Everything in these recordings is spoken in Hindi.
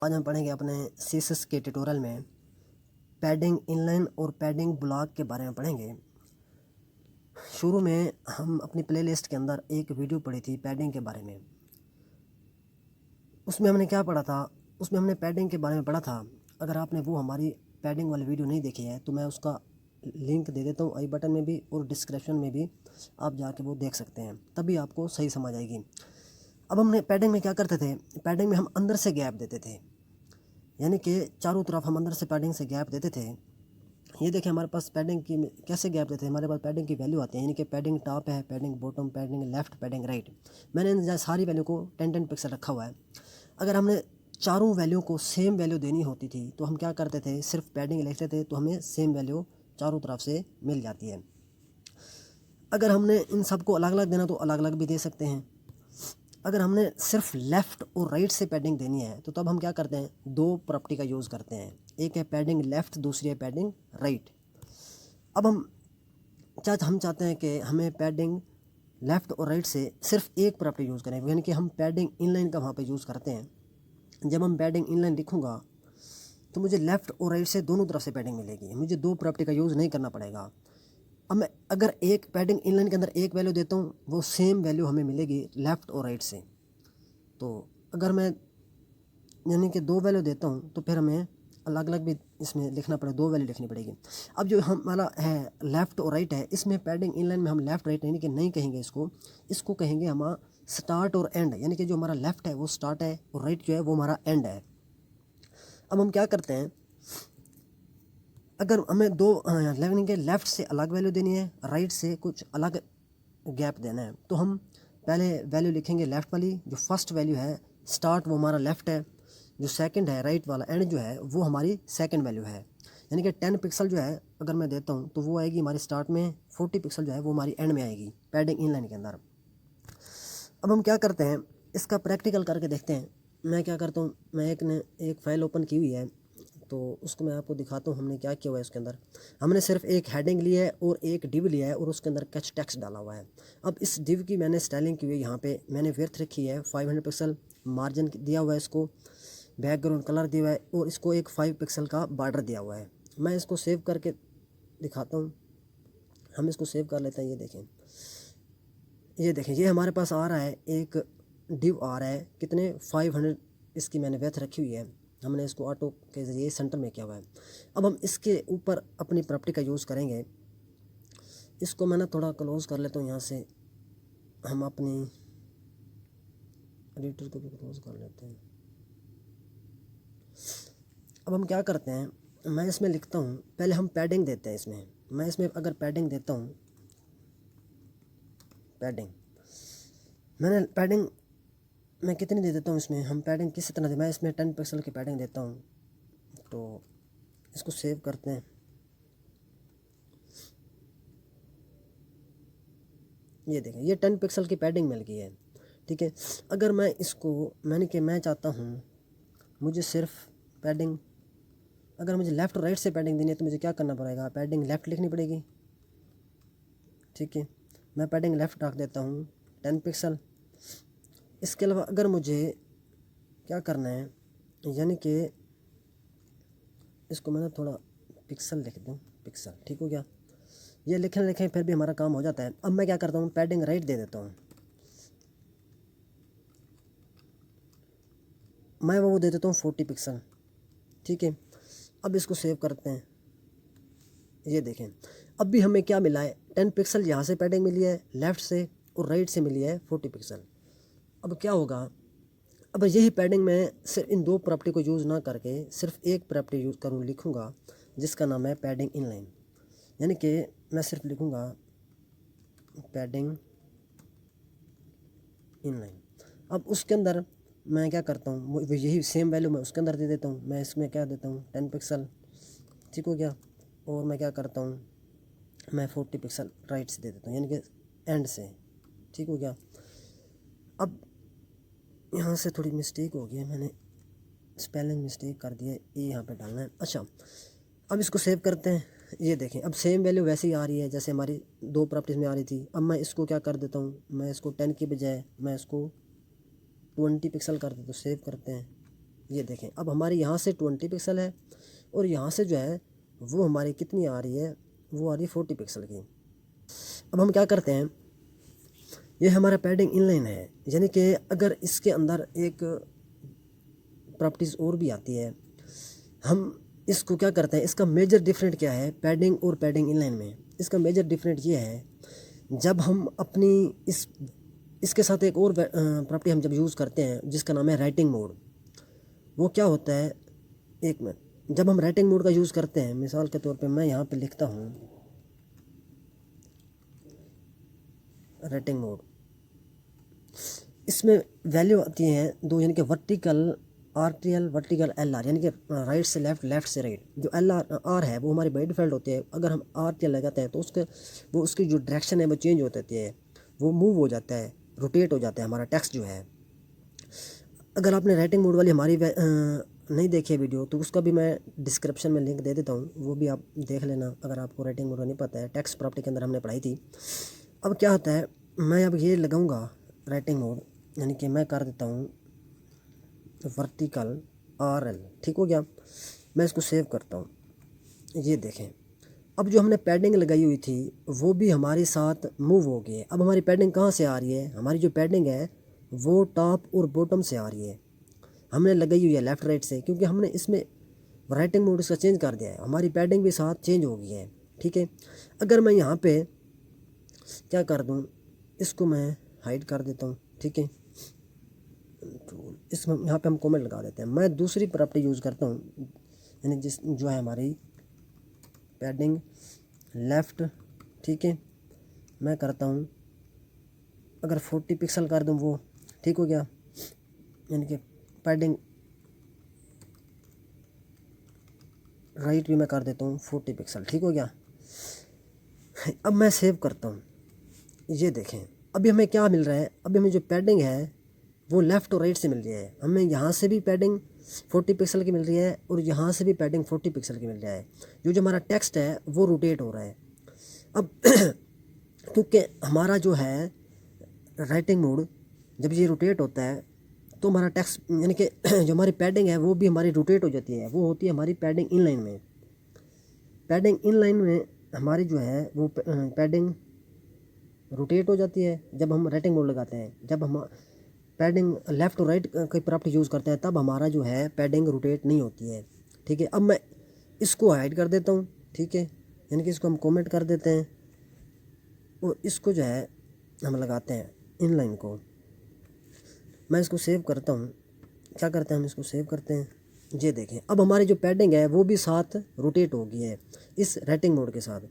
आज हम पढ़ेंगे अपने CSS के ट्यूटोरियल में पैडिंग इनलाइन और पैडिंग ब्लॉक के बारे में पढ़ेंगे। शुरू में हम अपनी प्लेलिस्ट के अंदर एक वीडियो पढ़ी थी पैडिंग के बारे में। उसमें हमने क्या पढ़ा था? उसमें हमने पैडिंग के बारे में पढ़ा था। अगर आपने वो हमारी पैडिंग वाली वीडियो नहीं देखी है तो मैं उसका लिंक दे देता हूँ आई बटन में भी और डिस्क्रिप्शन में भी, आप जाके वो देख सकते हैं, तभी आपको सही समझ आएगी। अब हमने पैडिंग में क्या करते थे? पैडिंग में हम अंदर से गैप देते थे, यानी कि चारों तरफ हम अंदर से पैडिंग से गैप देते थे। ये देखें हमारे पास पैडिंग की कैसे गैप देते हैं। हमारे पास पैडिंग की वैल्यू आती है, यानी कि पैडिंग टॉप है, padding bottom, padding left, padding right. मैंने इन सारी वैल्यू को 10-10 पिक्सल रखा हुआ है। अगर हमने चारों वैल्यू को सेम वैल्यू देनी होती थी तो हम क्या करते थे? सिर्फ पैडिंग लिखते थे तो हमें सेम वैल्यू चारों तरफ से मिल जाती है। अगर हमने इन सबको अलग अलग देना तो अलग अलग भी दे सकते हैं। अगर हमने सिर्फ लेफ़्ट और राइट से पैडिंग देनी है तो तब हम क्या करते हैं? दो प्रॉपर्टी का यूज़ करते हैं, एक है पैडिंग लेफ़्ट, दूसरी है पैडिंग राइट। अब हम चाहते हैं कि हमें पैडिंग लेफ़्ट और राइट से सिर्फ एक प्रॉपर्टी यूज़ करें, यानी कि हम पैडिंग इनलाइन का वहाँ पे यूज़ करते हैं। जब हम पैडिंग इनलाइन लिखूँगा तो मुझे लेफ़्ट और राइट से दोनों तरफ से पैडिंग मिलेगी, मुझे दो प्रॉपर्टी का यूज़ नहीं करना पड़ेगा। अब मैं अगर एक पैडिंग इनलाइन के अंदर एक वैल्यू देता हूँ, वो सेम वैल्यू हमें मिलेगी लेफ़्ट और राइट से। तो अगर मैं यानी कि दो वैल्यू देता हूँ तो फिर हमें अलग अलग भी इसमें लिखना पड़ेगा, दो वैल्यू लिखनी पड़ेगी। अब जो हमारा है लेफ़्ट और राइट है, इसमें पैडिंग इनलाइन में हम लेफ़्ट राइट यानी कि नहीं कहेंगे, इसको कहेंगे हमारा स्टार्ट और एंड, यानी कि जो हमारा लेफ़्ट है वो स्टार्ट है और राइट जो है वो हमारा एंड है। अब हम क्या करते हैं? अगर हमें दो यानी कि लेफ़्ट से अलग वैल्यू देनी है, राइट से कुछ अलग गैप देना है, तो हम पहले वैल्यू लिखेंगे लेफ़्ट वाली। जो फर्स्ट वैल्यू है स्टार्ट वो हमारा लेफ़्ट है, जो सेकंड है राइट वाला एंड जो है वो हमारी सेकंड वैल्यू है। यानी कि 10 पिक्सल जो है अगर मैं देता हूँ तो वो आएगी हमारी स्टार्ट में, 40 पिक्सल जो है वो हमारी एंड में आएगी पैडिंग इनलाइन के अंदर। अब हम क्या करते हैं? इसका प्रैक्टिकल करके देखते हैं। मैं क्या करता हूँ, मैं एक फ़ाइल ओपन की हुई है तो उसको मैं आपको दिखाता हूँ हमने क्या किया हुआ है। उसके अंदर हमने सिर्फ एक हेडिंग ली है और एक डिव लिया है और उसके अंदर कैच टेक्स्ट डाला हुआ है। अब इस डिव की मैंने स्टाइलिंग की हुई है, यहाँ पे मैंने विड्थ रखी है 500 पिक्सल, मार्जिन दिया हुआ है, इसको बैकग्राउंड कलर दिया हुआ है और इसको एक 5 पिक्सल का बॉर्डर दिया हुआ है। मैं इसको सेव करके दिखाता हूँ। हम इसको सेव कर लेते हैं। ये देखें ये हमारे पास आ रहा है, एक डिव आ रहा है, कितने 500 इसकी मैंने विड्थ रखी हुई है। हमने इसको ऑटो के ज़रिए सेंटर में किया हुआ है। अब हम इसके ऊपर अपनी प्रॉपर्टी का यूज़ करेंगे। इसको मैं ना थोड़ा क्लोज कर लेता हूँ, यहाँ से हम अपनी एडिटर को भी क्लोज कर लेते हैं। अब हम क्या करते हैं? मैं इसमें लिखता हूँ, पहले हम पैडिंग देते हैं इसमें। मैं इसमें अगर पैडिंग देता हूँ, मैंने पैडिंग मैं कितनी दे देता हूँ इसमें? हम पैडिंग किस तरह दे, मैं इसमें 10 पिक्सल की पैडिंग देता हूँ। तो इसको सेव करते हैं। ये देखें ये 10 पिक्सल की पैडिंग मिल गई है, ठीक है। अगर मैं इसको मैं चाहता हूँ मुझे सिर्फ पैडिंग, अगर मुझे लेफ़्ट और राइट से पैडिंग देनी है तो मुझे क्या करना पड़ेगा? पैडिंग लेफ़्ट लिखनी पड़ेगी, ठीक है। मैं पैडिंग लेफ़्ट रख देता हूँ 10 पिक्सल। इसके अलावा अगर मुझे क्या करना है, यानी कि इसको मैं ना थोड़ा पिक्सल लिख दूँ, पिक्सल, ठीक हो गया। ये लिखें फिर भी हमारा काम हो जाता है। अब मैं क्या करता हूँ? पैडिंग राइट दे देता हूँ, मैं वो दे देता हूँ 40 पिक्सल, ठीक है। अब इसको सेव करते हैं। ये देखें अब भी हमें क्या मिला है? 10 पिक्सल यहाँ से पैडिंग मिली है लेफ़्ट से और राइट से मिली है 40 पिक्सल। अब क्या होगा? अब यही पैडिंग मैं सिर्फ इन दो प्रॉपर्टी को यूज़ ना करके सिर्फ एक प्रॉपर्टी यूज़ करूँ, लिखूँगा जिसका नाम है पैडिंग इनलाइन। यानी कि मैं सिर्फ लिखूँगा पैडिंग इनलाइन। अब उसके अंदर मैं क्या करता हूँ, यही सेम वैल्यू मैं उसके अंदर दे देता हूँ। मैं इसमें क्या देता हूँ? 10 पिक्सल, ठीक हो गया। और मैं क्या करता हूँ? मैं 40 पिक्सल राइट से दे देता हूँ, यानी कि एंड से, ठीक हो गया। अब यहाँ से थोड़ी मिस्टेक हो गई है, मैंने स्पेलिंग मिस्टेक कर दिया, ये यहाँ पे डालना है। अच्छा अब इसको सेव करते हैं। ये देखें अब सेम वैल्यू वैसे ही आ रही है जैसे हमारी दो प्रॉपर्टीज में आ रही थी। अब मैं इसको क्या कर देता हूँ? मैं इसको 10 की बजाय मैं इसको 20 पिक्सल कर देता हूँ। सेव करते हैं। ये देखें, अब हमारी यहाँ से 20 पिक्सल है और यहाँ से जो है वो हमारी कितनी आ रही है, वो आ रही है 40 पिक्सल की। अब हम क्या करते हैं, ये हमारा पैडिंग इनलाइन है, यानी कि अगर इसके अंदर एक प्रॉपर्टीज़ और भी आती है, हम इसको क्या करते हैं, इसका मेजर डिफरेंट क्या है पैडिंग और पैडिंग इनलाइन में। इसका मेजर डिफरेंट ये है, जब हम अपनी इसके साथ एक और प्रॉपर्टी हम जब यूज़ करते हैं जिसका नाम है राइटिंग मोड। वो क्या होता है, एक मिनट, जब हम राइटिंग मोड का यूज़ करते हैं, मिसाल के तौर पे मैं यहाँ पे लिखता हूँ राइटिंग मोड, इसमें वैल्यू आती हैं दो, यानी कि वर्टिकल RTL, वर्टिकल LR, यानी कि राइट से लेफ़्ट, लेफ़्ट से राइट। जो LR है वो हमारी बाई डिफ़ॉल्ट होती है, अगर हम RTL लगाते हैं तो उसकी जो डायरेक्शन है वो चेंज हो जाती है, वो मूव हो जाता है, रोटेट हो जाता है हमारा टेक्स्ट जो है। अगर आपने राइटिंग मोड वाली हमारी नहीं देखी है वीडियो तो उसका भी मैं डिस्क्रिप्शन में लिंक दे देता हूँ, वो भी आप देख लेना अगर आपको राइटिंग मोड नहीं पता है। टेक्स्ट प्रॉपर्टी के अंदर हमने पढ़ाई थी। अब क्या होता है, मैं अब ये लगाऊंगा राइटिंग मोड, यानी कि मैं कर देता हूँ वर्टिकल RL, ठीक हो गया। मैं इसको सेव करता हूँ। ये देखें, अब जो हमने पैडिंग लगाई हुई थी वो भी हमारे साथ मूव हो गई है। अब हमारी पैडिंग कहाँ से आ रही है, हमारी जो पैडिंग है वो टॉप और बॉटम से आ रही है। हमने लगाई हुई है लेफ़्ट राइट से, क्योंकि हमने इसमें राइटिंग मोड इसका चेंज कर दिया है, हमारी पैडिंग भी साथ चेंज हो गई है, ठीक है। अगर मैं यहाँ पे क्या कर दूँ, इसको मैं हाइड कर देता हूँ, ठीक है। इसमें यहाँ पे हम कमेंट लगा देते हैं। मैं दूसरी प्रॉपर्टी यूज़ करता हूँ, यानी जो है हमारी पैडिंग लेफ़्ट, ठीक है। मैं करता हूँ अगर 40 पिक्सल कर दूँ वो, ठीक हो गया, यानी कि पैडिंग राइट भी मैं कर देता हूँ 40 पिक्सल, ठीक हो गया। अब मैं सेव करता हूँ। ये देखें, अभी हमें क्या मिल रहा है, अभी हमें जो पैडिंग है वो लेफ़्ट और राइट से मिल रही है। हमें यहाँ से भी पैडिंग 40 पिक्सल की मिल रही है और यहाँ से भी पैडिंग 40 पिक्सल की मिल रहा है। जो हमारा टेक्स्ट है वो रोटेट हो रहा है। अब क्योंकि हमारा जो है राइटिंग मोड जब ये रोटेट होता है तो हमारा टेक्स्ट, यानी कि जो हमारी पैडिंग है वो भी हमारी रोटेट हो जाती है, वो होती है हमारी पैडिंग इनलाइन में। पैडिंग इनलाइन में हमारी जो है वो पैडिंग रोटेट हो जाती है जब हम राइटिंग मोड लगाते हैं। जब हम पैडिंग लेफ़्ट और राइट की प्रॉपर्टी यूज़ करते हैं तब हमारा जो है पैडिंग रोटेट नहीं होती है, ठीक है। अब मैं इसको हाइड कर देता हूँ, ठीक है, यानी कि इसको हम कमेंट कर देते हैं और इसको जो है हम लगाते हैं इनलाइन को। मैं इसको सेव करता हूँ। क्या करते हैं, हम इसको सेव करते हैं। ये देखें, अब हमारी जो पैडिंग है वो भी साथ रोटेट हो गई है इस राइटिंग मोड के साथ।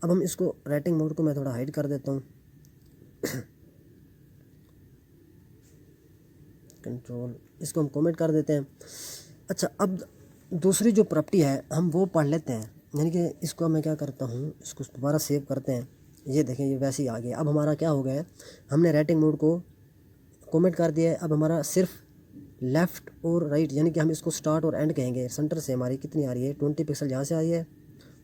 अब हम इसको राइटिंग मोड को मैं थोड़ा हाइड कर देता हूँ, कंट्रोल, इसको हम कमेंट कर देते हैं। अच्छा, अब दूसरी जो प्रॉपर्टी है हम वो पढ़ लेते हैं, यानी कि इसको मैं क्या करता हूँ, इसको दोबारा सेव करते हैं। ये देखें, ये वैसे ही आ गया। अब हमारा क्या हो गया है, हमने राइटिंग मोड को कमेंट कर दिया है। अब हमारा सिर्फ लेफ़्ट और राइट, यानी कि हम इसको स्टार्ट और एंड कहेंगे। सेंटर से हमारी कितनी आ रही है, 20 पिक्सल यहाँ से आ रही है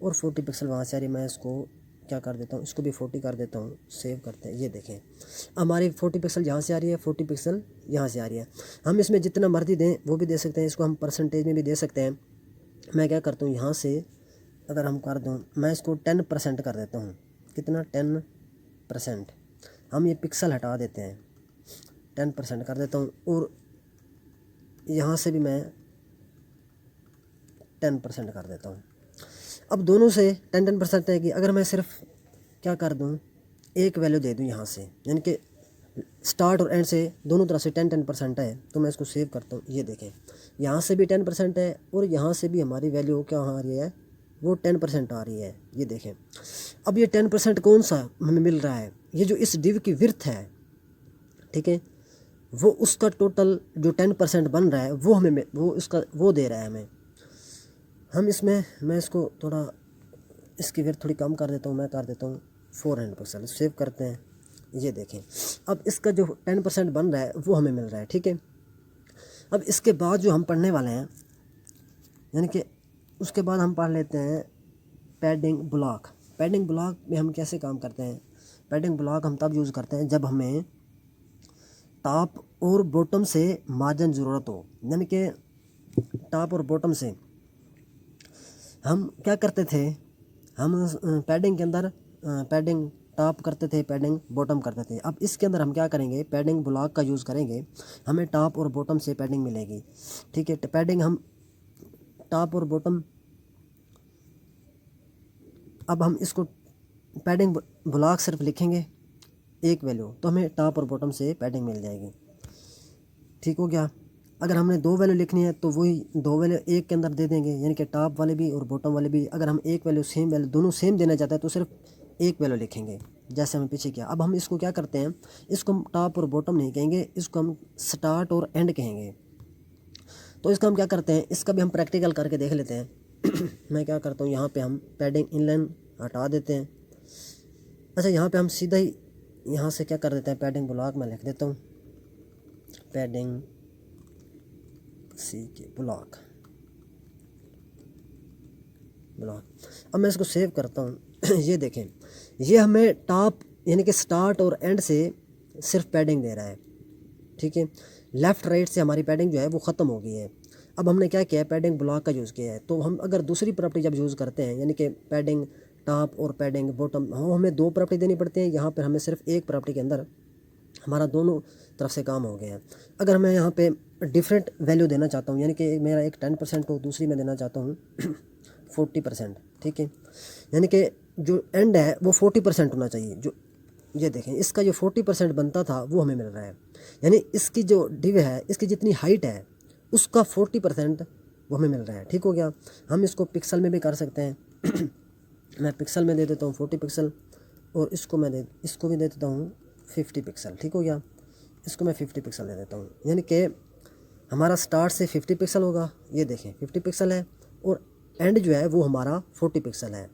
और 40 पिक्सल वहाँ से आ रही है। मैं इसको क्या कर देता हूँ, इसको भी 40 कर देता हूँ, सेव करते हैं। ये देखें, हमारी 40 पिक्सल यहाँ से आ रही है, 40 पिक्सल यहाँ से आ रही है। हम इसमें जितना मर्जी दें वो भी दे सकते हैं, इसको हम परसेंटेज में भी दे सकते हैं। मैं क्या करता हूँ, यहाँ से अगर हम कर दूँ, मैं इसको 10% कर देता हूँ। कितना, 10%। हम ये पिक्सल हटा देते हैं, 10% कर देता हूँ और यहाँ से भी मैं 10% कर देता हूँ। अब दोनों से 10% है कि अगर मैं सिर्फ क्या कर दूँ, एक वैल्यू दे दूँ यहाँ से, यानी कि स्टार्ट और एंड से दोनों तरफ से 10% है, तो मैं इसको सेव करता हूँ। ये देखें, यहाँ से भी 10% है और यहाँ से भी हमारी वैल्यू क्या आ रही है, वो 10% आ रही है। ये देखें, अब ये 10% कौन सा हमें मिल रहा है, ये जो इस डिव की विड्थ है, ठीक है, वो उसका टोटल जो 10% बन रहा है वो हमें वो उसका वो दे रहा है हमें। हम इसमें, मैं इसको थोड़ा इसकी विड्थ थोड़ी कम कर देता हूँ, मैं कर देता हूँ 400 पिक्सल। सेव करते हैं। ये देखें, अब इसका जो 10% बन रहा है वो हमें मिल रहा है, ठीक है। अब इसके बाद जो हम पढ़ने वाले हैं, यानी कि उसके बाद हम पढ़ लेते हैं पैडिंग ब्लॉक। पैडिंग ब्लॉक में हम कैसे काम करते हैं, पैडिंग ब्लॉक हम तब यूज़ करते हैं जब हमें टॉप और बॉटम से मार्जिन ज़रूरत हो, यानी कि टॉप और बॉटम से हम क्या करते थे, हम पैडिंग के अंदर पैडिंग टॉप करते थे, पैडिंग बॉटम करते थे। अब इसके अंदर हम क्या करेंगे, पैडिंग ब्लॉक का यूज़ करेंगे, हमें टॉप और बॉटम से पैडिंग मिलेगी। ठीक है, पैडिंग हम टॉप और बॉटम, अब हम इसको पैडिंग ब्लॉक सिर्फ लिखेंगे एक वैल्यू, तो हमें टॉप और बॉटम से पैडिंग मिल जाएगी। ठीक हो गया। अगर हमने दो वैल्यू लिखनी है तो वही दो वैल्यू एक के अंदर दे देंगे, यानी कि टॉप वाले भी और बॉटम वाले भी। अगर हम एक वैल्यू सेम वैल्यू दोनों सेम देना चाहते हैं तो सिर्फ एक वैल्यू लिखेंगे, जैसे हमें पीछे किया। अब हम इसको क्या करते हैं, इसको हम टॉप और बॉटम नहीं कहेंगे, इसको हम स्टार्ट और एंड कहेंगे। तो इसका हम क्या करते हैं, इसका भी हम प्रैक्टिकल करके देख लेते हैं। मैं क्या करता हूँ, यहाँ पे हम पैडिंग इनलाइन हटा देते हैं। अच्छा, यहाँ पे हम सीधा ही यहाँ से क्या कर देते हैं, पैडिंग ब्लॉक में लिख देता हूँ, पैडिंग सी के ब्लॉक। अब मैं इसको सेव करता हूँ। ये देखें, ये हमें टॉप यानी कि स्टार्ट और एंड से सिर्फ पैडिंग दे रहा है। ठीक है, लेफ़्ट राइट से हमारी पैडिंग जो है वो ख़त्म हो गई है। अब हमने क्या किया है, पैडिंग ब्लॉक का यूज़ किया है। तो हम अगर दूसरी प्रॉपर्टी जब यूज़ करते हैं, यानी कि पैडिंग टॉप और पैडिंग बॉटम, हमें दो प्रॉपर्टी देनी पड़ती है। यहाँ पर हमें सिर्फ एक प्रॉपर्टी के अंदर हमारा दोनों तरफ से काम हो गया है। अगर मैं यहाँ पे डिफरेंट वैल्यू देना चाहता हूँ, यानी कि मेरा एक 10% हो, दूसरी में देना चाहता हूँ 40%। ठीक है, यानी कि जो एंड है वो 40% होना चाहिए। जो ये देखें, इसका जो 40% बनता था वो हमें मिल रहा है, यानी इसकी जो डिव है, इसकी जितनी हाइट है उसका 40% वो हमें मिल रहा है। ठीक हो गया। हम इसको पिक्सल में भी कर सकते हैं। मैं पिक्सल में दे देता हूँ 40 पिक्सल, और इसको भी दे देता हूँ 50 पिक्सल। ठीक हो गया, इसको मैं 50 पिक्सल दे देता हूँ, यानी कि हमारा स्टार्ट से 50 पिक्सल होगा। ये देखें 50 पिक्सल है, और एंड जो है वो हमारा 40 पिक्सल है।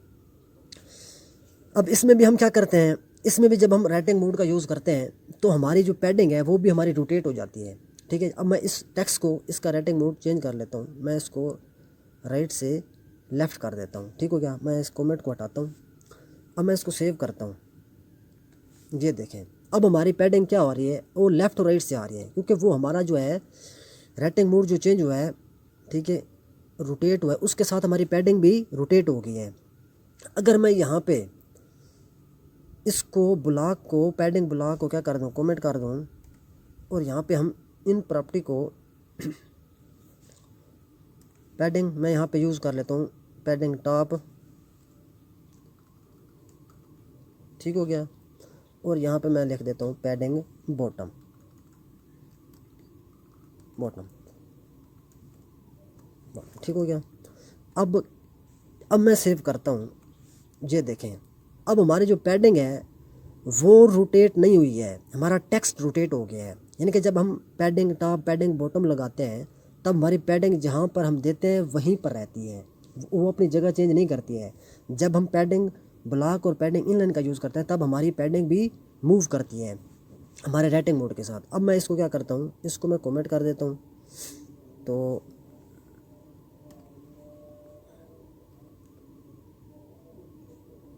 अब इसमें भी हम क्या करते हैं, इसमें भी जब हम राइटिंग मोड का यूज़ करते हैं तो हमारी जो पैडिंग है वो भी हमारी रोटेट हो जाती है। ठीक है, अब मैं इस टेक्स्ट को, इसका राइटिंग मोड चेंज कर लेता हूँ। मैं इसको राइट से लेफ़्ट कर देता हूँ। ठीक हो गया, मैं इस कमेंट को हटाता हूँ। अब मैं इसको सेव करता हूँ। ये देखें, अब हमारी पैडिंग क्या हो रही है, वो लेफ़्ट और राइट से आ रही है, क्योंकि वो हमारा जो है राइटिंग मोड जो चेंज हुआ है, ठीक है, रोटेट हुआ है, उसके साथ हमारी पैडिंग भी रोटेट हो गई है। अगर मैं यहाँ पे इसको ब्लॉक को, पैडिंग ब्लॉक को क्या कर दूँ, कमेंट कर दूँ, और यहाँ पे हम इन प्रॉपर्टी को पैडिंग मैं यहाँ पे यूज़ कर लेता हूँ, पैडिंग टॉप। ठीक हो गया, और यहाँ पे मैं लिख देता हूँ पैडिंग बॉटम। ठीक हो गया। अब मैं सेव करता हूँ। ये देखें, अब हमारी जो पैडिंग है वो रोटेट नहीं हुई है, हमारा टेक्स्ट रोटेट हो गया है। यानी कि जब हम पैडिंग टॉप, पैडिंग बॉटम लगाते हैं तब हमारी पैडिंग जहाँ पर हम देते हैं वहीं पर रहती है, वो अपनी जगह चेंज नहीं करती है। जब हम पैडिंग ब्लॉक और पैडिंग इनलाइन का यूज़ करते हैं तब हमारी पैडिंग भी मूव करती है हमारे राइटिंग मोड के साथ। अब मैं इसको क्या करता हूँ, इसको मैं कमेंट कर देता हूँ। तो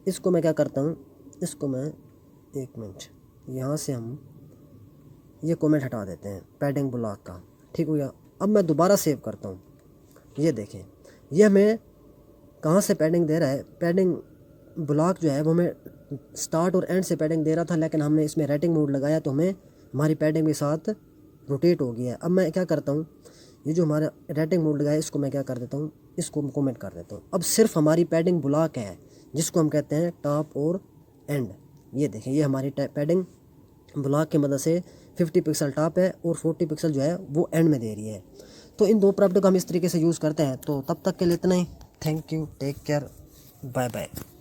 इसको मैं क्या करता हूँ, इसको मैं 1 मिनट यहाँ से हम ये कमेंट हटा देते हैं पैडिंग ब्लॉक का। ठीक हो गया। अब मैं दोबारा सेव करता हूँ। ये देखें, ये हमें कहाँ से पैडिंग दे रहा है, पैडिंग ब्लॉक जो है वो हमें स्टार्ट और एंड से पैडिंग दे रहा था, लेकिन हमने इसमें राइटिंग मोड लगाया तो हमें हमारी पैडिंग के साथ रोटेट हो गया है। अब मैं क्या करता हूँ, ये जो हमारा राइटिंग मोड लगाया इसको मैं क्या कर देता हूँ, इसको कमेंट कर देता हूँ। अब सिर्फ हमारी पैडिंग ब्लॉक है जिसको हम कहते हैं टॉप और एंड। ये देखें, ये हमारी पैडिंग ब्लॉक की मदद से 50 पिक्सल टॉप है और 40 पिक्सल जो है वो एंड में दे रही है। तो इन दो प्रॉपर्टी को हम इस तरीके से यूज़ करते हैं। तो तब तक के लिए इतना ही। Thank you, take care, bye bye.